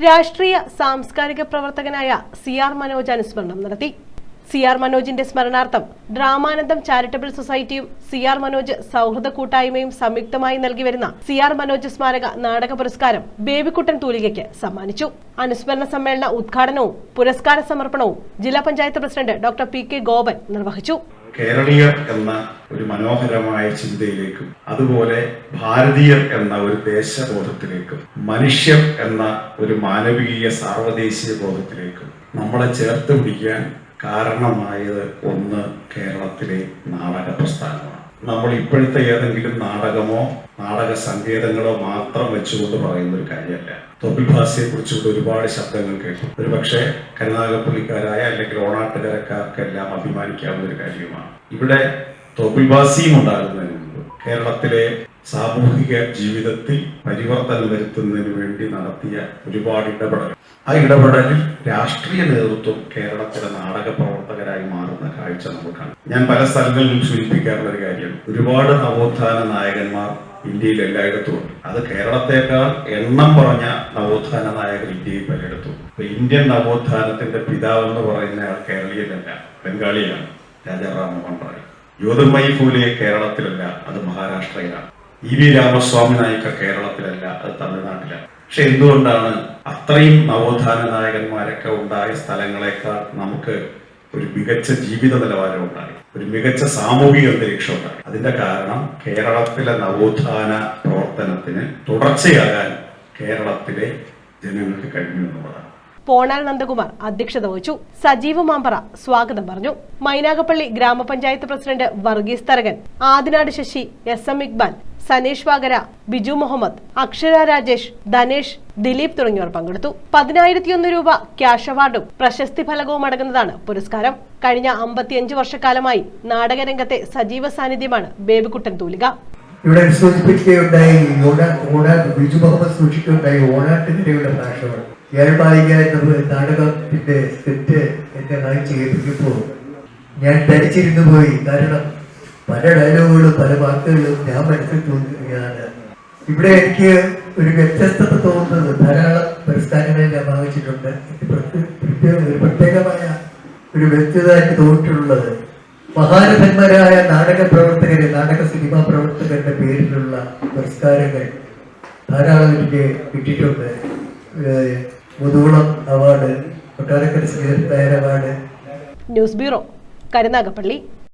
രാഷ്ട്രീയ സാംസ്കാരിക പ്രവർത്തകനായ സി.ആർ. മനോജ് അനുസ്മരണം നടത്തി. സി.ആർ. മനോജിന്റെ സ്മരണാർത്ഥം ഡ്രാമാനന്ദം ചാരിറ്റബിൾ സൊസൈറ്റിയും സി.ആർ. മനോജ് സൗഹൃദ കൂട്ടായ്മയും സംയുക്തമായി നൽകിവരുന്ന സി.ആർ. മനോജ് സ്മാരക നാടക പുരസ്കാരം ബേബിക്കുട്ടൻ തൂലികയ്ക്ക് സമ്മാനിച്ചു. അനുസ്മരണ സമ്മേളന ഉദ്ഘാടനവും പുരസ്കാര സമർപ്പണവും ജില്ലാ പഞ്ചായത്ത് പ്രസിഡന്റ് ഡോക്ടർ പി.കെ. ഗോപൻ നിർവഹിച്ചു. കേരളീയർ എന്ന ഒരു മനോഹരമായ ചിന്തയിലേക്കും അതുപോലെ ഭാരതീയർ എന്ന ഒരു ദേശബോധത്തിലേക്കും മനുഷ്യർ എന്ന ഒരു മാനവീയ സാർവദേശീയ ബോധത്തിലേക്കും നമ്മളെ ചേർത്ത് പിടിക്കാൻ കാരണമായത് ഒന്ന് കേരളത്തിലെ നാടക പ്രസ്ഥാനമാണ്. നമ്മൾ ഇപ്പോഴത്തെ ഏതെങ്കിലും നാടകമോ നാടക സങ്കേതങ്ങളോ മാത്രം വെച്ചുകൊണ്ട് പറയുന്ന ഒരു കാര്യമല്ല. തൊപ്പിൽ ഭാസിയെ കുറിച്ചുകൊണ്ട് ഒരുപാട് ശബ്ദങ്ങൾ കേട്ടു. ഒരു പക്ഷേ കരുനാഗപ്പള്ളിക്കാരായ അല്ലെങ്കിൽ ഓണാട്ടുകരക്കാർക്കെല്ലാം അഭിമാനിക്കാവുന്ന ഒരു കാര്യമാണ്. ഇവിടെ തൊപ്പിൽ ഭാസിയും ഉണ്ടാകുന്നതിന് മുമ്പ് കേരളത്തിലെ സാമൂഹിക ജീവിതത്തിൽ പരിവർത്തനം വരുത്തുന്നതിന് വേണ്ടി നടത്തിയ ഒരുപാട് ഇടപെടൽ, ആ ഇടപെടലിൽ രാഷ്ട്രീയ നേതൃത്വം കേരളത്തിലെ നാടക പ്രവർത്തകരായി മാറുന്ന കാഴ്ച നമുക്കാണ്. ഞാൻ പല സ്ഥലങ്ങളിലും സൂചിപ്പിക്കാറുള്ള ഒരു കാര്യമാണ്, ഒരുപാട് നവോത്ഥാന നായകന്മാർ ഇന്ത്യയിൽ എല്ലായിടത്തും ഉണ്ട്. അത് കേരളത്തെക്കാൾ എണ്ണം പറഞ്ഞ നവോത്ഥാന നായകർ ഇന്ത്യയിൽ പലയിടത്തും. ഇന്ത്യൻ നവോത്ഥാനത്തിന്റെ പിതാവ് എന്ന് പറയുന്ന ആൾ കേരളീയനല്ല, ബംഗാളിയാണ്, രാജാ റാംമോഹൻ റായ്. ജ്യോതിർമയി ഫൂലെ കേരളത്തിലല്ല, അത് മഹാരാഷ്ട്രയിലാണ്. ഇ.വി. രാമസ്വാമി നായിക്ക കേരളത്തിലല്ല, അത് തമിഴ്നാട്ടിലാണ്. പക്ഷെ എന്തുകൊണ്ടാണ് അത്രയും നവോത്ഥാന നായകന്മാരൊക്കെ ഉണ്ടായ സ്ഥലങ്ങളെക്കാൾ നമുക്ക് ഒരു മികച്ച ജീവിത നിലവാരം ഉണ്ടായി, ഒരു മികച്ച സാമൂഹിക അന്തരീക്ഷം ഉണ്ടായി? അതിന്റെ കാരണം കേരളത്തിലെ നവോത്ഥാന പ്രവർത്തനത്തിന് തുടർച്ചയാകാൻ കേരളത്തിലെ ജനങ്ങൾക്ക് കഴിഞ്ഞു എന്നുള്ളതാണ്. പോണാൽ നന്ദകുമാർ അധ്യക്ഷത വഹിച്ചു. സജീവ് മാമ്പറ സ്വാഗതം പറഞ്ഞു. മൈനാഗപ്പള്ളി ഗ്രാമപഞ്ചായത്ത് പ്രസിഡന്റ് വർഗീസ് തരകൻ, ആദിനാട് ശശി, എസ്.എം. ഇക്ബാൽ, സനേഷ് വാഗര, ബിജു മുഹമ്മദ്, അക്ഷര രാജേഷ്, ധനേഷ്, ദിലീപ് തുടങ്ങിയവർ പങ്കെടുത്തു. 10,001 രൂപ ക്യാഷ് അവാർഡും പ്രശസ്തി ഫലകവും അടങ്ങുന്നതാണ് പുരസ്കാരം. കഴിഞ്ഞ 55 വർഷക്കാലമായി നാടകരംഗത്തെ സജീവ സാന്നിധ്യമാണ് ബേബിക്കുട്ടൻ തൂലിക. ഇവിടെ സൂചിപ്പിക്കുകയുണ്ടായി, ബിജു മുഹമ്മദ് സൂക്ഷിക്കുകയുണ്ടായി ഓണാട്ടുകരയുടെ ഭാഷകൾ. നാടകത്തിന്റെ സ്ക്രിപ്റ്റ് എന്റെ വായിച്ച് കേൾപ്പിക്കുമ്പോൾ ഞാൻ ധരിച്ചിരുന്നു പോയി. കാരണം പല ഡയലോഗുകളും പല വാക്കുകളും ഞാൻ മനസ്സിൽ തോന്നുകയാണ്. ഇവിടെ എനിക്ക് ഒരു വ്യത്യസ്തത തോന്നുന്നത്, ധാരാളം പുരസ്കാരങ്ങൾ ഞാൻ വാങ്ങിച്ചിട്ടുണ്ട്. ഒരു പ്രത്യേകമായ ഒരു വ്യക്തത എനിക്ക് തോന്നിയിട്ടുള്ളത് മഹാരഥന്മാരായ നാടക പ്രവർത്തകര്, നാടക സിനിമാ പ്രവർത്തകരുടെ പേരിലുള്ള പുരസ്കാരങ്ങൾ ധാരാളം എനിക്ക് കിട്ടിയിട്ടുണ്ട്. Muthukulam award, Kottarakkara Sreedharan Nair award. News bureau, Karunagappally.